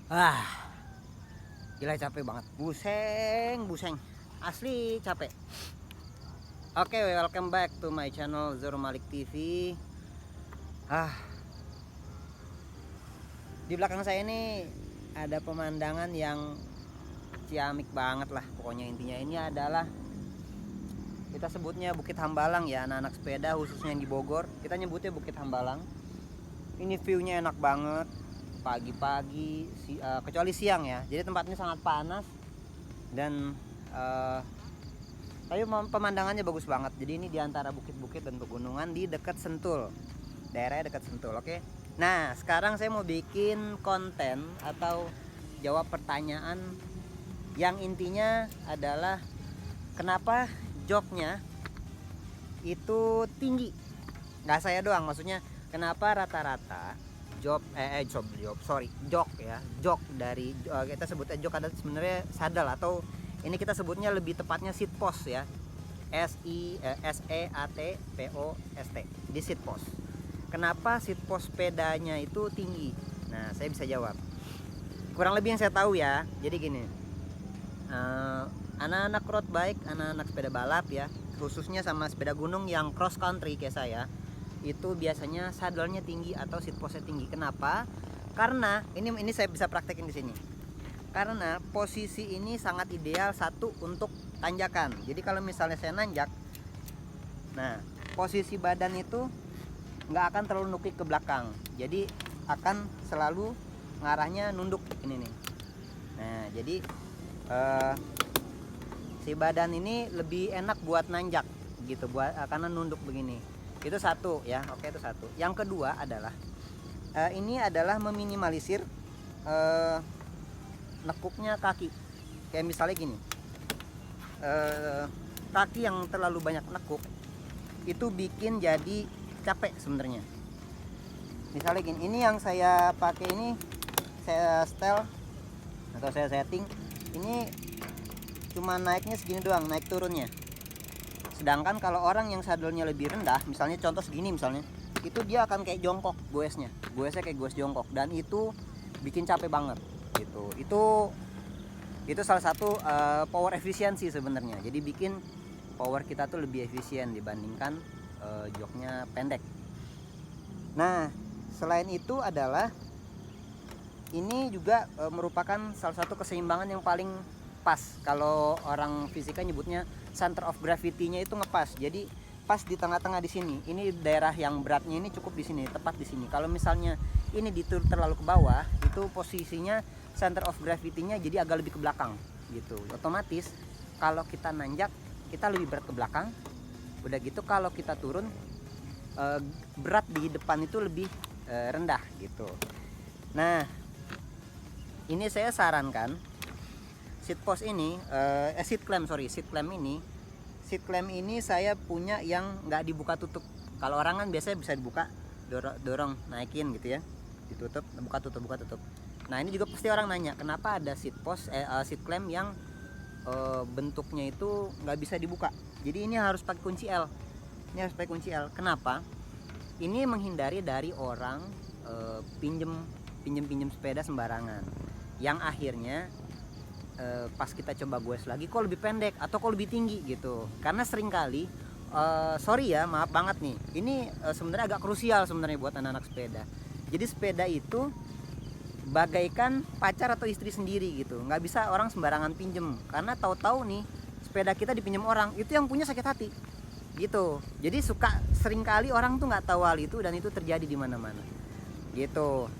Ah, gila capek banget. Buseng. Asli capek. Oke, welcome back to my channel Zoro Malik TV. Ah, di belakang saya ini ada pemandangan yang ciamik banget lah. Pokoknya intinya ini adalah kita sebutnya Bukit Hambalang ya, anak-anak sepeda khususnya yang di Bogor. Kita nyebutnya Bukit Hambalang. Ini view-nya enak banget pagi-pagi, kecuali siang ya. Jadi tempatnya sangat panas dan tapi pemandangannya bagus banget. Jadi ini di antara bukit-bukit dan pegunungan di dekat Sentul. Daerahnya dekat Sentul, oke. Nah, sekarang saya mau bikin konten atau jawab pertanyaan yang intinya adalah kenapa joknya itu tinggi. Nggak saya doang, maksudnya kenapa rata-rata jok dari kita sebutnya jok ada sebenarnya sadel, atau ini kita sebutnya lebih tepatnya seat post ya. SEATPOST di seat post. Kenapa seat post sepedanya itu tinggi? Nah, saya bisa jawab. Kurang lebih yang saya tahu ya. Jadi gini, anak-anak road bike, anak-anak sepeda balap ya, khususnya sama sepeda gunung yang cross country kayak saya, itu biasanya sadelnya tinggi atau seat postnya tinggi. Kenapa? Karena ini saya bisa praktekin di sini. Karena posisi ini sangat ideal satu untuk tanjakan. Jadi kalau misalnya saya nanjak, nah posisi badan itu nggak akan terlalu nukik ke belakang. Jadi akan selalu ngarahnya nunduk ini nih. Nah jadi si badan ini lebih enak buat nanjak gitu, karena nunduk begini. Itu satu ya, oke, itu satu. Yang kedua adalah ini adalah meminimalisir nekuknya kaki. Kayak misalnya gini, kaki yang terlalu banyak nekuk itu bikin jadi capek sebenarnya. Misalnya gini, ini yang saya pakai ini, saya setel atau saya setting, ini cuma naiknya segini doang, naik turunnya. Sedangkan kalau orang yang sadelnya lebih rendah, misalnya contoh segini misalnya, itu dia akan kayak jongkok goesnya kayak goes jongkok, dan itu bikin capek banget gitu. Itu salah satu power efisiensi sebenarnya. Jadi bikin power kita tuh lebih efisien dibandingkan joknya pendek. Nah, selain itu adalah ini juga merupakan salah satu keseimbangan yang paling pas. Kalau orang fisika nyebutnya center of gravity-nya itu ngepas. Jadi pas di tengah-tengah di sini. Ini daerah yang beratnya ini cukup di sini, tepat di sini. Kalau misalnya ini ditur terlalu ke bawah, itu posisinya center of gravity-nya jadi agak lebih ke belakang gitu. Otomatis kalau kita nanjak, kita lebih berat ke belakang. Udah gitu kalau kita turun, berat di depan itu lebih rendah gitu. Nah, ini saya sarankan seat post ini, seat clamp ini saya punya yang nggak dibuka tutup. Kalau orang kan biasanya bisa dibuka, dorong naikin gitu ya, ditutup, buka tutup. Nah ini juga pasti orang nanya, kenapa ada seat clamp yang bentuknya itu nggak bisa dibuka. Jadi ini harus pakai kunci L. Kenapa? Ini menghindari dari orang pinjem sepeda sembarangan, yang akhirnya pas kita coba goes lagi kok lebih pendek atau kok lebih tinggi gitu. Karena seringkali sorry ya, maaf banget nih, ini sebenarnya agak krusial sebenarnya buat anak-anak sepeda. Jadi sepeda itu bagaikan pacar atau istri sendiri gitu, nggak bisa orang sembarangan pinjem, karena tahu-tahu nih sepeda kita dipinjem orang, itu yang punya sakit hati gitu. Jadi seringkali orang tuh nggak tahu hal itu, dan itu terjadi di mana-mana gitu.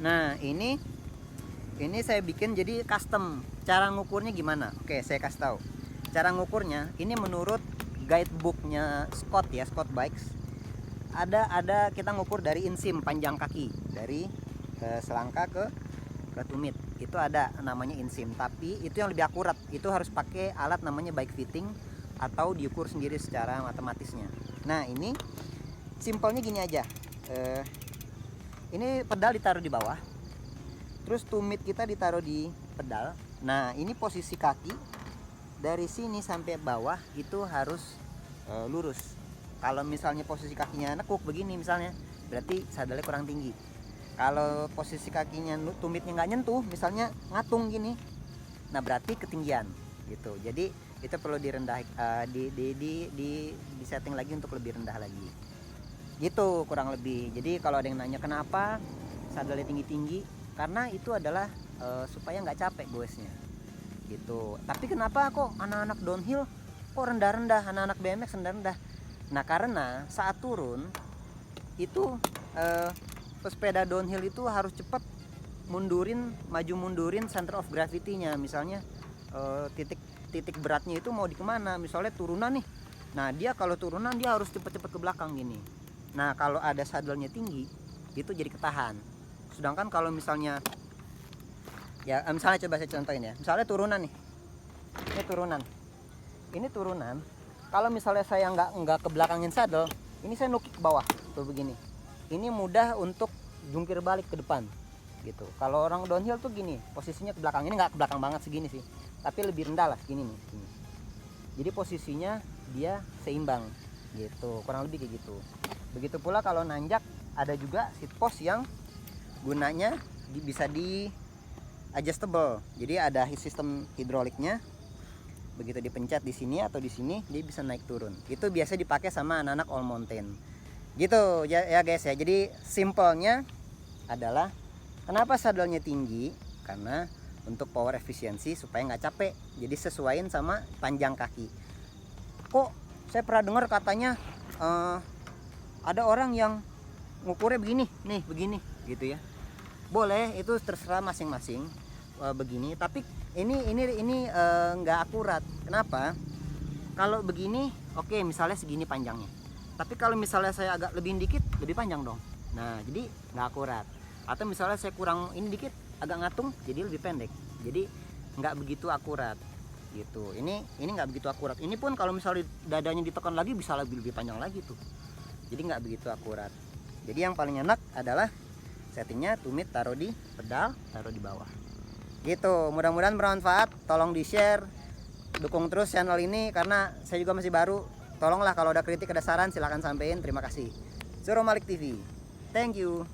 Nah ini saya bikin jadi custom. Cara ngukurnya gimana? Oke, saya kasih tahu. Cara ngukurnya ini menurut guidebooknya Scott ya, Scott Bikes. Ada kita ngukur dari insim, panjang kaki, dari selangka ke tumit. Itu ada namanya insim, tapi itu yang lebih akurat. Itu harus pakai alat namanya bike fitting atau diukur sendiri secara matematisnya. Nah, ini simpelnya gini aja. Ini pedal ditaruh di bawah, terus tumit kita ditaruh di pedal. Nah ini posisi kaki dari sini sampai bawah itu harus lurus. Kalau misalnya posisi kakinya nekuk begini misalnya, berarti sadelnya kurang tinggi. Kalau posisi kakinya tumitnya nggak nyentuh, misalnya ngatung gini, nah berarti ketinggian gitu. Jadi itu perlu direndah, di setting lagi untuk lebih rendah lagi gitu kurang lebih. Jadi kalau ada yang nanya kenapa saddle tinggi-tinggi, karena itu adalah supaya nggak capek goesnya gitu. Tapi kenapa kok anak-anak downhill kok rendah-rendah, anak-anak BMX rendah-rendah? Nah karena saat turun itu pesepeda downhill itu harus cepat maju mundurin center of gravity-nya. Misalnya titik beratnya itu mau di kemana, misalnya turunan nih, nah dia kalau turunan dia harus cepet-cepet ke belakang gini. Nah kalau ada saddle-nya tinggi itu jadi ketahan. Sedangkan kalau misalnya ya misalnya coba saya contohin ya, misalnya turunan nih, ini turunan, kalau misalnya saya nggak ke belakangin saddle, ini saya nukik ke bawah tuh begini, ini mudah untuk jungkir balik ke depan gitu. Kalau orang downhill tuh gini, posisinya ke belakang, ini nggak ke belakang banget segini sih, tapi lebih rendah lah segini nih, gini. Jadi posisinya dia seimbang gitu, kurang lebih kayak gitu. Begitu pula kalau nanjak, ada juga seat post yang gunanya bisa di adjustable. Jadi ada sistem hidroliknya, begitu dipencet di sini atau di sini dia bisa naik turun. Itu biasa dipakai sama anak-anak all mountain gitu ya guys ya. Jadi simpelnya adalah kenapa saddle-nya tinggi, karena untuk power efisiensi supaya nggak capek. Jadi sesuaiin sama panjang kaki. Kok saya pernah dengar katanya ada orang yang ngukurnya begini nih, begini gitu ya. Boleh, itu terserah masing-masing begini, tapi ini nggak akurat. Kenapa? Kalau begini oke, misalnya segini panjangnya, tapi kalau misalnya saya agak lebih dikit, lebih panjang dong. Nah jadi nggak akurat. Atau misalnya saya kurang ini dikit, agak ngatung, jadi lebih pendek, jadi nggak begitu akurat gitu. Ini nggak begitu akurat. Ini pun kalau misalnya dadanya ditekan lagi bisa lebih panjang lagi tuh, jadi nggak begitu akurat. Jadi yang paling enak adalah settingnya tumit taruh di pedal, taruh di bawah gitu. Mudah-mudahan bermanfaat, tolong di share, dukung terus channel ini karena saya juga masih baru. Tolonglah kalau ada kritik, ada saran silahkan sampein. Terima kasih. Zoro Malik TV, thank you.